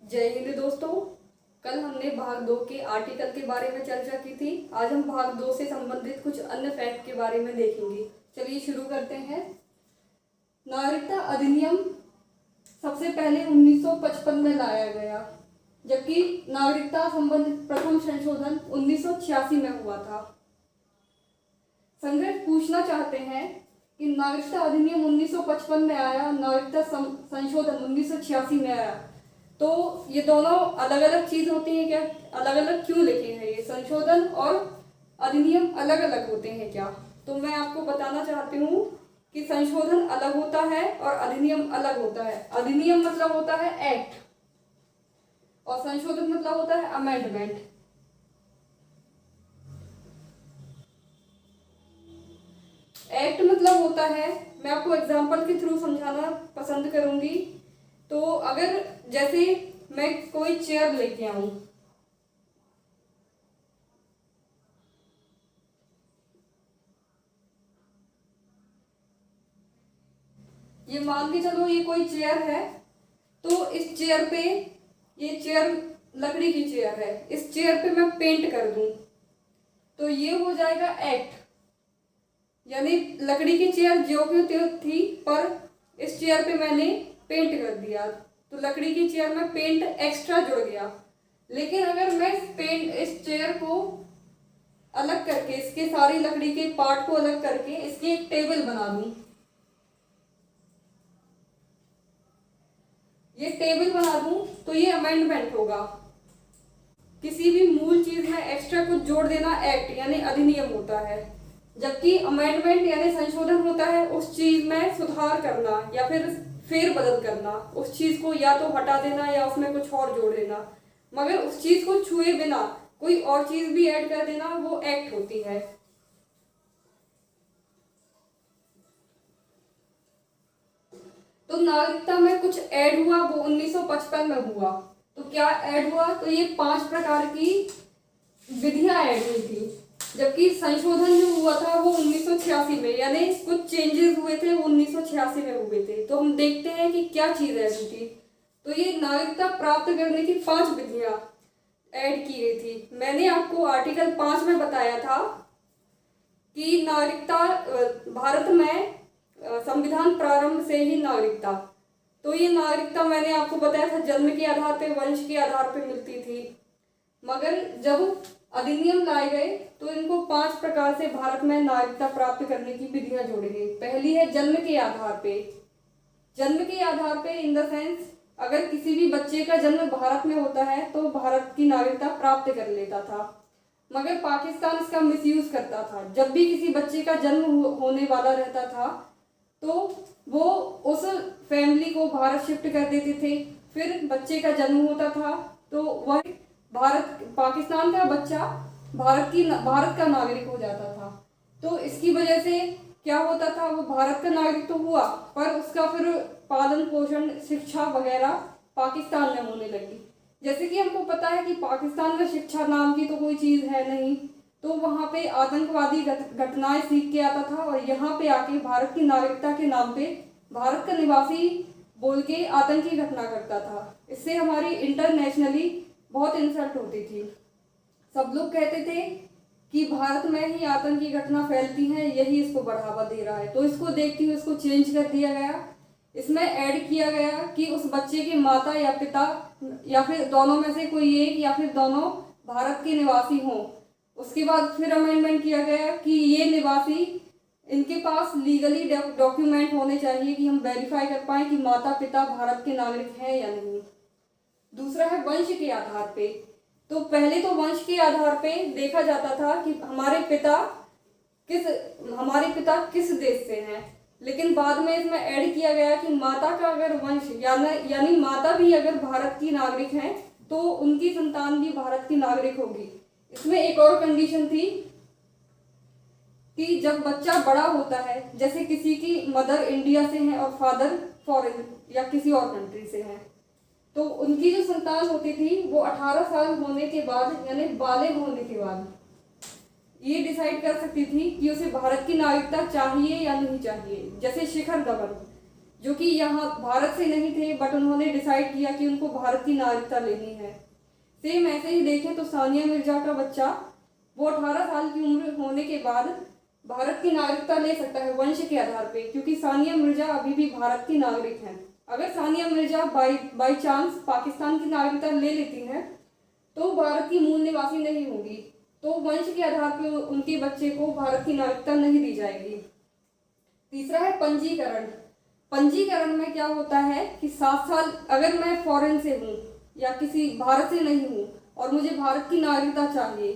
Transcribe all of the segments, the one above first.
जय हिंद दोस्तों। कल हमने भाग 2 के आर्टिकल के बारे में चर्चा की थी। आज हम भाग 2 से संबंधित कुछ अन्य फैक्ट के बारे में देखेंगे। चलिए शुरू करते हैं। नागरिकता अधिनियम सबसे पहले 1955 में लाया गया, जबकि नागरिकता संबंधित प्रथम संशोधन 1986 में हुआ था। संग्रह पूछना चाहते हैं कि नागरिकता अधिनियम 1955 में आया, नागरिकता संशोधन 1986 में आया, तो ये दोनों अलग अलग चीज होती हैं क्या? अलग अलग क्यों लिखे हैं? ये संशोधन और अधिनियम अलग अलग होते हैं क्या? तो मैं आपको बताना चाहती हूँ कि संशोधन अलग होता है और अधिनियम अलग होता है। अधिनियम मतलब होता है एक्ट और संशोधन मतलब होता है अमेंडमेंट। एक्ट मतलब होता है, मैं आपको एग्जाम्पल के थ्रू समझाना पसंद करूंगी। तो अगर जैसे मैं कोई चेयर लेके आऊं, ये मान के चलो ये कोई चेयर है, तो इस चेयर पे, ये चेयर लकड़ी की चेयर है, इस चेयर पे मैं पेंट कर दूं तो ये हो जाएगा एक्ट। यानी लकड़ी की चेयर जो की थी, पर इस चेयर पे मैंने पेंट कर दिया तो लकड़ी की चेयर में पेंट एक्स्ट्रा जुड़ गया। लेकिन अगर मैं इस चेयर को अलग करके, इसके सारी लकड़ी के पार्ट को अलग करके इसकी एक टेबल बना दूं, ये टेबल बना दूं तो ये अमेंडमेंट होगा। किसी भी मूल चीज में एक्स्ट्रा कुछ जोड़ देना एक्ट यानी अधिनियम होता है, जबकि अमेंडमेंट यानी संशोधन होता है उस चीज में सुधार करना या फिर फेर बदल करना, उस चीज को या तो हटा देना या उसमें कुछ और जोड़ देना। मगर उस चीज को छुए बिना कोई और चीज भी ऐड कर देना, वो एक्ट होती है। तो नागरिकता में कुछ ऐड हुआ, वो 1955 में हुआ। तो क्या ऐड हुआ? तो ये 5 प्रकार की विधियां ऐड हुई थी, जबकि संशोधन जो हुआ था वो 1986 में, यानी कुछ चेंजेस हुए थे वो 1986 में हुए थे। तो हम देखते हैं कि क्या चीज ऐड हुई थी। तो ये नागरिकता प्राप्त करने की 5 विधियां ऐड की गई थी। मैंने आपको आर्टिकल 5 में बताया था कि नागरिकता भारत में संविधान प्रारंभ से ही नागरिकता, तो ये नागरिकता मैंने आपको बताया था जन्म के आधार पे, वंश के आधार पे मिलती थी। मगर जब अधिनियम लाए गए तो इनको 5 प्रकार से भारत में नागरिकता प्राप्त करने की विधियां जोड़ी गई। पहली है जन्म के आधार पे। जन्म के आधार पे इन द सेंस, अगर किसी भी बच्चे का जन्म भारत में होता है तो भारत की नागरिकता प्राप्त कर लेता था। मगर पाकिस्तान इसका मिसयूज करता था। जब भी किसी बच्चे का जन्म होने वाला रहता था तो वो उस फैमिली को भारत शिफ्ट कर देते थे। फिर बच्चे का जन्म होता था तो वह पाकिस्तान का बच्चा भारत का नागरिक हो जाता था। तो इसकी वजह से क्या होता था, वो भारत का नागरिक तो हुआ पर उसका फिर पालन पोषण शिक्षा वगैरह पाकिस्तान में होने लगी। जैसे कि हमको पता है कि पाकिस्तान में शिक्षा नाम की तो कोई चीज है नहीं, तो वहां पे आतंकवादी घटनाएं सीख के आता था और यहाँ पे आके भारत की नागरिकता के नाम पे भारत का निवासी बोल के आतंकी घटना करता था। इससे हमारी इंटरनेशनली बहुत इंसल्ट होती थी। सब लोग कहते थे कि भारत में ही आतंकी घटना फैलती है, यही इसको बढ़ावा दे रहा है। तो इसको देखते हुए इसको चेंज कर दिया गया। इसमें ऐड किया गया कि उस बच्चे के माता या पिता या फिर दोनों में से कोई एक या फिर दोनों भारत के निवासी हों। उसके बाद फिर अमेंडमेंट किया गया कि ये निवासी, इनके पास लीगली डॉक्यूमेंट होने चाहिए कि हम वेरीफाई कर पाए कि माता पिता भारत के नागरिक हैं या नहीं। दूसरा है वंश के आधार पे। तो पहले तो वंश के आधार पे देखा जाता था कि हमारे पिता किस देश से हैं, लेकिन बाद में इसमें ऐड किया गया कि माता का अगर वंश यानी माता भी अगर भारत की नागरिक हैं तो उनकी संतान भी भारत की नागरिक होगी। इसमें एक और कंडीशन थी कि जब बच्चा बड़ा होता है, जैसे किसी की मदर इंडिया से है और फादर फॉरेन या किसी और कंट्री से है, तो उनकी जो संतान होती थी वो 18 साल होने के बाद यानी बालिग होने के बाद ये डिसाइड कर सकती थी कि उसे भारत की नागरिकता चाहिए या नहीं चाहिए। जैसे शिखर धवन जो कि यहाँ भारत से नहीं थे, बट उन्होंने डिसाइड किया कि उनको भारत की नागरिकता लेनी है। सेम ऐसे ही देखें तो सानिया मिर्जा का बच्चा वो 18 साल की उम्र होने के बाद भारत की नागरिकता ले सकता है वंश के आधार पे, क्योंकि सानिया मिर्जा अभी भी भारत की नागरिक हैं। अगर सानिया मिर्जा बाई चांस पाकिस्तान की नागरिकता ले लेती है तो भारत की मूल निवासी नहीं होगी, तो वंश के आधार पे उनके बच्चे को भारत की नागरिकता नहीं दी जाएगी। तीसरा है पंजीकरण। पंजीकरण में क्या होता है कि 7 साल अगर मैं फॉरेन से हूँ या किसी भारत से नहीं हूँ और मुझे भारत की नागरिकता चाहिए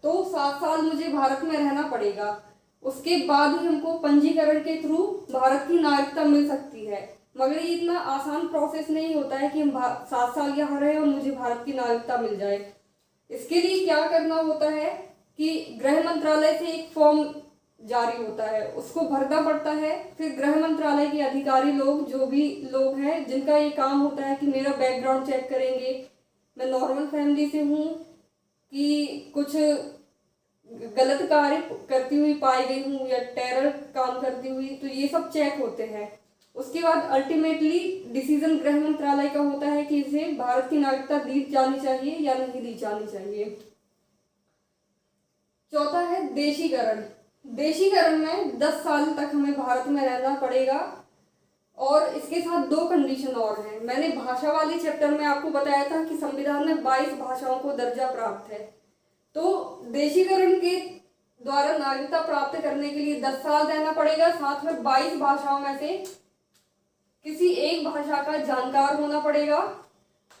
तो 7 साल मुझे भारत में रहना पड़ेगा। उसके बाद ही हमको पंजीकरण के थ्रू भारत की नागरिकता मिल सकती है। मगर ये इतना आसान प्रोसेस नहीं होता है कि हम 7 साल यहाँ रहे और मुझे भारत की नागरिकता मिल जाए। इसके लिए क्या करना होता है कि गृह मंत्रालय से एक फॉर्म जारी होता है, उसको भरना पड़ता है। फिर गृह मंत्रालय के अधिकारी लोग, जो भी लोग हैं जिनका ये काम होता है कि मेरा बैकग्राउंड चेक करेंगे, मैं नॉर्मल फैमिली से हूँ कि कुछ गलत कार्य करती हुई पाई गई हूँ या टेरर काम करती हुई, तो ये सब चेक होते हैं। उसके बाद अल्टीमेटली डिसीजन गृह मंत्रालय का होता है कि इसे भारत की नागरिकता दी जानी चाहिए या नहीं दी जानी चाहिए। चौथा है देशीकरण। देशीकरण में 10 साल तक हमें भारत में रहना पड़ेगा और इसके साथ 2 कंडीशन और हैं। मैंने भाषा वाले चैप्टर में आपको बताया था कि संविधान में 22 भाषाओं को दर्जा प्राप्त है, तो देशीकरण के द्वारा नागरिकता प्राप्त करने के लिए 10 साल रहना पड़ेगा। साथ में 22 भाषाओं में से किसी एक भाषा का जानकार होना पड़ेगा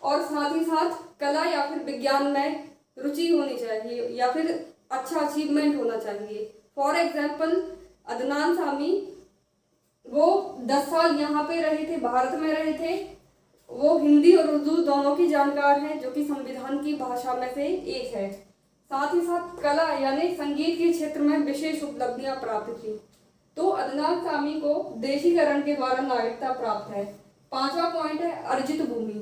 और साथ ही साथ कला या फिर विज्ञान में रुचि होनी चाहिए या फिर अच्छा अचीवमेंट होना चाहिए। फॉर एग्जाम्पल अदनान सामी, वो 10 साल यहाँ पे रहे थे, भारत में रहे थे। वो हिंदी और उर्दू दोनों की जानकार हैं, जो कि संविधान की भाषा में से एक है। साथ ही साथ कला यानी संगीत के क्षेत्र में विशेष उपलब्धियां प्राप्त की, तो अदनान सामी को देशीकरण के द्वारा नागरिकता प्राप्त है। 5वां पॉइंट है अर्जित भूमि।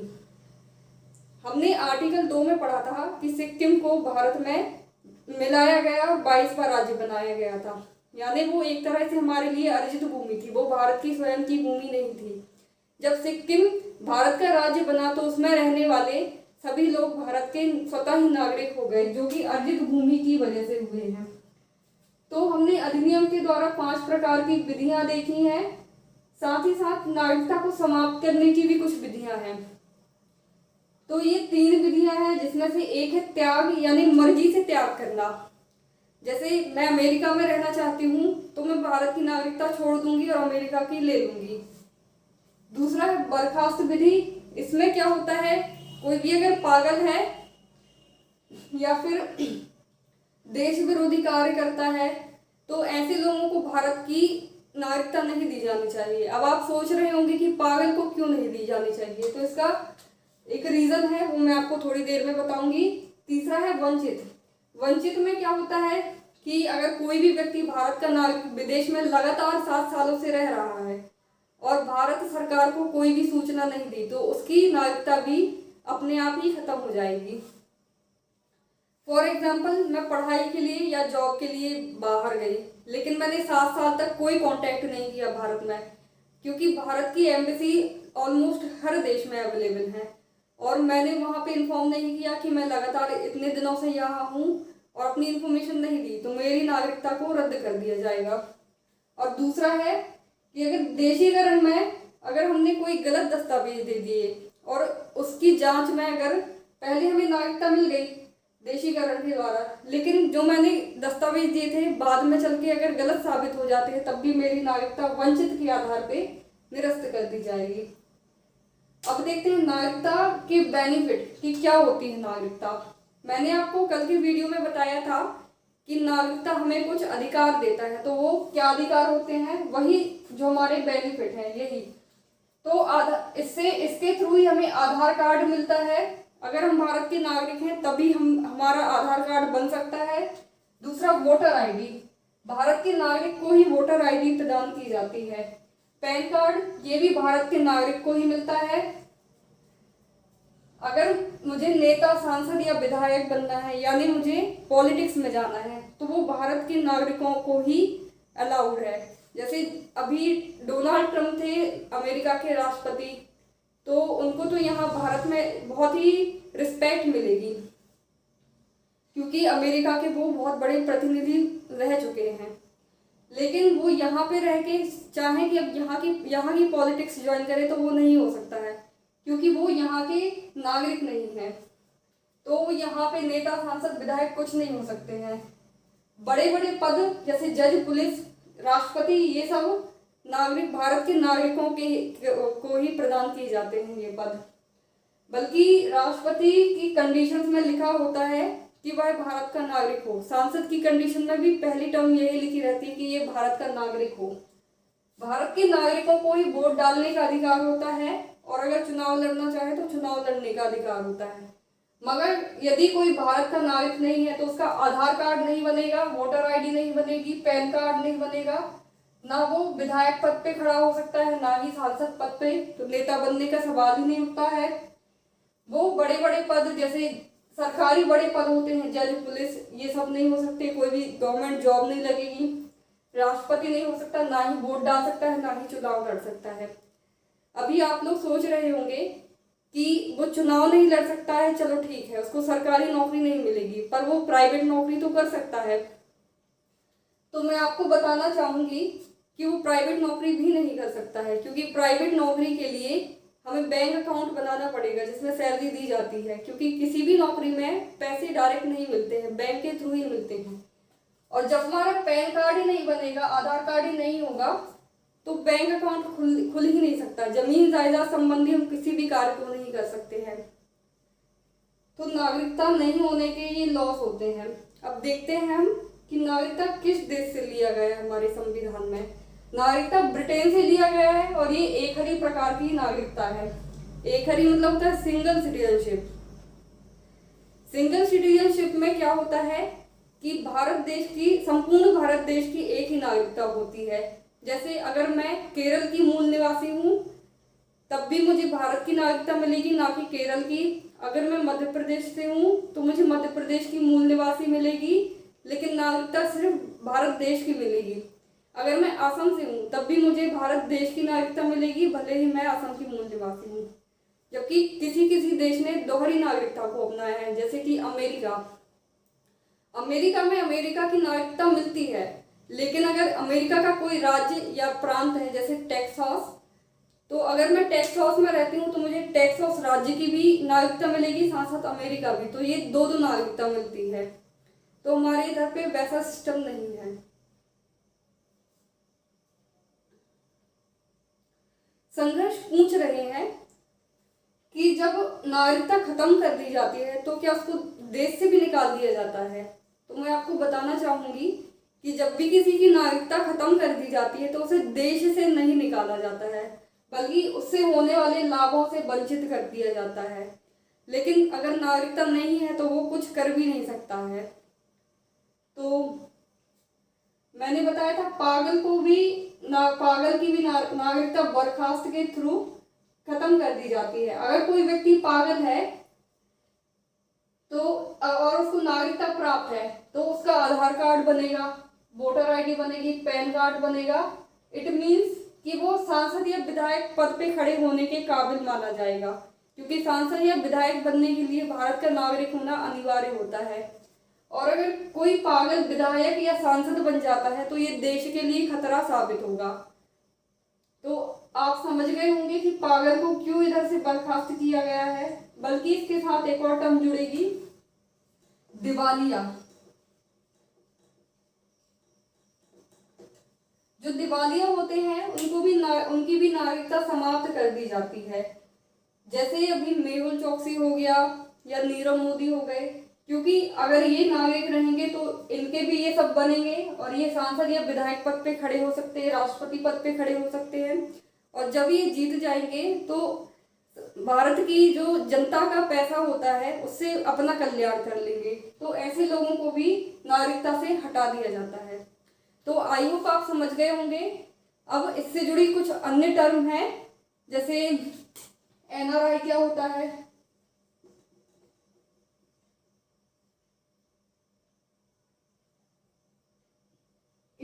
हमने आर्टिकल 2 में पढ़ा था कि सिक्किम को भारत में मिलाया गया और 22वां राज्य बनाया गया था, यानी वो एक तरह से हमारे लिए अर्जित भूमि थी, वो भारत की स्वयं की भूमि नहीं थी। जब सिक्किम भारत का राज्य बना तो उसमें रहने वाले सभी लोग भारत के स्वतः ही नागरिक हो गए, जो कि अर्जित भूमि की वजह से हुए हैं। तो हमने अधिनियम के द्वारा 5 प्रकार की विधियां देखी हैं। साथ ही साथ नागरिकता को समाप्त करने की भी कुछ विधियां हैं। तो ये 3 विधियां हैं, जिसमें से एक है त्याग, यानी मर्जी से त्याग करना। जैसे मैं अमेरिका में रहना चाहती हूँ तो मैं भारत की नागरिकता छोड़ दूंगी और अमेरिका की ले लूंगी। दूसरा है बर्खास्त विधि। इसमें क्या होता है, कोई भी अगर पागल है या फिर देश विरोधी कार्य करता है तो ऐसे लोगों को भारत की नागरिकता नहीं दी जानी चाहिए। अब आप सोच रहे होंगे कि पागल को क्यों नहीं दी जानी चाहिए, तो इसका एक रीजन है, वो मैं आपको थोड़ी देर में बताऊंगी। तीसरा है वंचित। वंचित में क्या होता है कि अगर कोई भी व्यक्ति भारत का नागरिक विदेश में लगातार 7 सालों से रह रहा है और भारत सरकार को कोई भी सूचना नहीं दी, तो उसकी नागरिकता भी अपने आप ही खत्म हो जाएगी। फॉर एग्जाम्पल, मैं पढ़ाई के लिए या जॉब के लिए बाहर गई, लेकिन मैंने 7 साल तक कोई कांटेक्ट नहीं किया भारत में, क्योंकि भारत की एम्बेसी ऑलमोस्ट हर देश में अवेलेबल है और मैंने वहाँ पे इन्फॉर्म नहीं किया कि मैं लगातार इतने दिनों से यहाँ हूँ और अपनी इन्फॉर्मेशन नहीं दी, तो मेरी नागरिकता को रद्द कर दिया जाएगा। और दूसरा है कि अगर देशीकरण में अगर हमने कोई गलत दस्तावेज दे दिए और उसकी जांच में अगर पहले हमें नागरिकता मिल गई देशीकरण के द्वारा, लेकिन जो मैंने दस्तावेज दिए थे बाद में चल के अगर गलत साबित हो जाते हैं, तब भी मेरी नागरिकता वंचित के आधार पे निरस्त कर दी जाएगी। अब देखते हैं नागरिकता के बेनिफिट कि क्या होती है नागरिकता। मैंने आपको कल की वीडियो में बताया था कि नागरिकता हमें कुछ अधिकार देता है, तो वो क्या अधिकार होते हैं, वही जो हमारे बेनिफिट हैं यही। तो इसके थ्रू ही हमें आधार कार्ड मिलता है। अगर हम भारत के नागरिक हैं तभी हमारा आधार कार्ड बन सकता है। दूसरा वोटर आईडी, भारत के नागरिक को ही वोटर आईडी प्रदान की जाती है। पैन कार्ड, ये भी भारत के नागरिक को ही मिलता है। अगर मुझे नेता, सांसद या विधायक बनना है, यानी मुझे पॉलिटिक्स में जाना है, तो वो भारत के नागरिकों को ही अलाउड है। जैसे अभी डोनाल्ड ट्रम्प थे अमेरिका के राष्ट्रपति, तो उनको तो यहाँ भारत में बहुत ही रिस्पेक्ट मिलेगी, क्योंकि अमेरिका के वो बहुत बड़े प्रतिनिधि रह चुके हैं। लेकिन वो यहाँ पे रह के चाहें कि अब यहाँ की पॉलिटिक्स ज्वाइन करें तो वो नहीं हो सकता है, क्योंकि वो यहाँ के नागरिक नहीं हैं। तो यहाँ पे नेता, सांसद, विधायक कुछ नहीं हो सकते हैं। बड़े बड़े पद जैसे जज, पुलिस, राष्ट्रपति, ये सब नागरिक, भारत के नागरिकों को ही प्रदान किए जाते हैं ये पद। बल्कि राष्ट्रपति की कंडीशंस में लिखा होता है कि वह भारत का नागरिक हो। सांसद की कंडीशन में भी पहली टर्म यही लिखी रहती है कि ये भारत का नागरिक हो। भारत के नागरिकों को ही वोट डालने का अधिकार होता है, और अगर चुनाव लड़ना चाहे तो चुनाव लड़ने का अधिकार होता है। मगर यदि कोई भारत का नागरिक नहीं है तो उसका आधार कार्ड नहीं बनेगा, वोटर आईडी नहीं बनेगी, पैन कार्ड नहीं बनेगा, ना वो विधायक पद पे खड़ा हो सकता है, ना ही सांसद पद पे, तो नेता बनने का सवाल ही नहीं उठता है। वो बड़े बड़े पद जैसे सरकारी बड़े पद होते हैं, जज, पुलिस, ये सब नहीं हो सकते। कोई भी गवर्नमेंट जॉब नहीं लगेगी। राष्ट्रपति नहीं हो सकता, ना ही वोट डाल सकता है, ना ही चुनाव लड़ सकता है। अभी आप लोग सोच रहे होंगे कि वो चुनाव नहीं लड़ सकता है, चलो ठीक है, उसको सरकारी नौकरी नहीं मिलेगी, पर वो प्राइवेट नौकरी तो कर सकता है। तो मैं आपको बताना चाहूंगी कि वो प्राइवेट नौकरी भी नहीं कर सकता है, क्योंकि प्राइवेट नौकरी के लिए हमें बैंक अकाउंट बनाना पड़ेगा जिसमें सैलरी दी जाती है, क्योंकि किसी भी नौकरी में पैसे डायरेक्ट नहीं मिलते हैं, बैंक के थ्रू ही मिलते हैं। और जब हमारा पैन कार्ड ही नहीं बनेगा, आधार कार्ड ही नहीं होगा, तो बैंक अकाउंट खुल ही नहीं सकता। जमीन जायदाद संबंधी हम किसी भी कार्य को नहीं कर सकते हैं। तो नागरिकता नहीं होने के ये लॉस होते हैं। अब देखते हैं हम कि नागरिकता किस देश से लिया गया है हमारे संविधान में। नागरिकता ब्रिटेन से लिया गया है, और ये एकहरी प्रकार की नागरिकता है। एकहरी मतलब होता है सिंगल सिटीजनशिप। सिंगल सिटीजनशिप में क्या होता है कि भारत देश की, संपूर्ण भारत देश की एक ही नागरिकता होती है। जैसे अगर मैं केरल की मूल निवासी हूँ तब भी मुझे भारत की नागरिकता मिलेगी, ना कि केरल की। अगर मैं मध्य प्रदेश से हूँ तो मुझे मध्य प्रदेश की मूल निवासी मिलेगी, लेकिन नागरिकता सिर्फ भारत देश की मिलेगी। अगर मैं असम से हूँ तब भी मुझे भारत देश की नागरिकता मिलेगी, भले ही मैं असम की मूल निवासी हूँ। जबकि किसी किसी देश ने दोहरी नागरिकता को अपनाया है, जैसे कि अमेरिका में अमेरिका की नागरिकता मिलती है, लेकिन अगर अमेरिका का कोई राज्य या प्रांत है जैसे टेक्सास, तो अगर मैं टेक्सास में रहती हूँ तो मुझे टेक्सास राज्य की भी नागरिकता मिलेगी, साथ साथ अमेरिका भी। तो ये दो नागरिकता मिलती है। तो हमारे इधर पे वैसा सिस्टम नहीं है। संघर्ष पूछ रहे हैं कि जब नागरिकता खत्म कर दी जाती है तो क्या उसको देश से भी निकाल दिया जाता है। तो मैं आपको बताना चाहूंगी कि जब भी किसी की नागरिकता खत्म कर दी जाती है तो उसे देश से नहीं निकाला जाता है, बल्कि उससे होने वाले लाभों से वंचित कर दिया जाता है। लेकिन अगर नागरिकता नहीं है तो वो कुछ कर भी नहीं सकता है। तो मैंने बताया था पागल की भी नागरिकता बर्खास्त के थ्रू खत्म कर दी जाती है। अगर कोई व्यक्ति पागल है तो और उसको नागरिकता प्राप्त है तो उसका आधार कार्ड बनेगा, वोटर आईडी बनेगी, पैन कार्ड बनेगा। इट मीन्स कि वो सांसद या विधायक पद पे खड़े होने के काबिल माना जाएगा, क्योंकि सांसद या विधायक बनने के लिए भारत का नागरिक होना अनिवार्य होता है। और अगर कोई पागल विधायक या सांसद बन जाता है तो ये देश के लिए खतरा साबित होगा। तो आप समझ गए होंगे कि पागल को क्यों इधर से बर्खास्त किया गया है। बल्कि इसके साथ एक और टर्म जुड़ेगी, दिवालिया। जो दिवालिया होते हैं उनकी भी नागरिकता समाप्त कर दी जाती है। जैसे अभी मेहुल चोकसी हो गया या नीरव मोदी हो गए, क्योंकि अगर ये नागरिक रहेंगे तो इनके भी ये सब बनेंगे और ये सांसद या विधायक पद पे खड़े हो सकते हैं, राष्ट्रपति पद पे खड़े हो सकते हैं। और जब ये जीत जाएंगे तो भारत की जो जनता का पैसा होता है उससे अपना कल्याण कर लेंगे। तो ऐसे लोगों को भी नागरिकता से हटा दिया जाता है। तो आई होप आप समझ गए होंगे। अब इससे जुड़ी कुछ अन्य टर्म है, जैसे एनआरआई क्या होता है,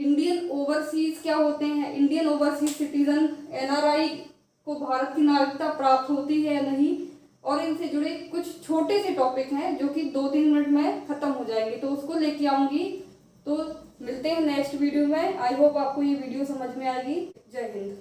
इंडियन ओवरसीज क्या होते हैं, इंडियन ओवरसीज सिटीजन एनआरआई को भारत की नागरिकता प्राप्त होती है या नहीं, और इनसे जुड़े कुछ छोटे से टॉपिक हैं जो कि 2-3 मिनट में खत्म हो जाएंगे, तो उसको लेके आऊंगी। तो मिलते हैं नेक्स्ट वीडियो में। आई होप आपको ये वीडियो समझ में आएगी। जय हिंद।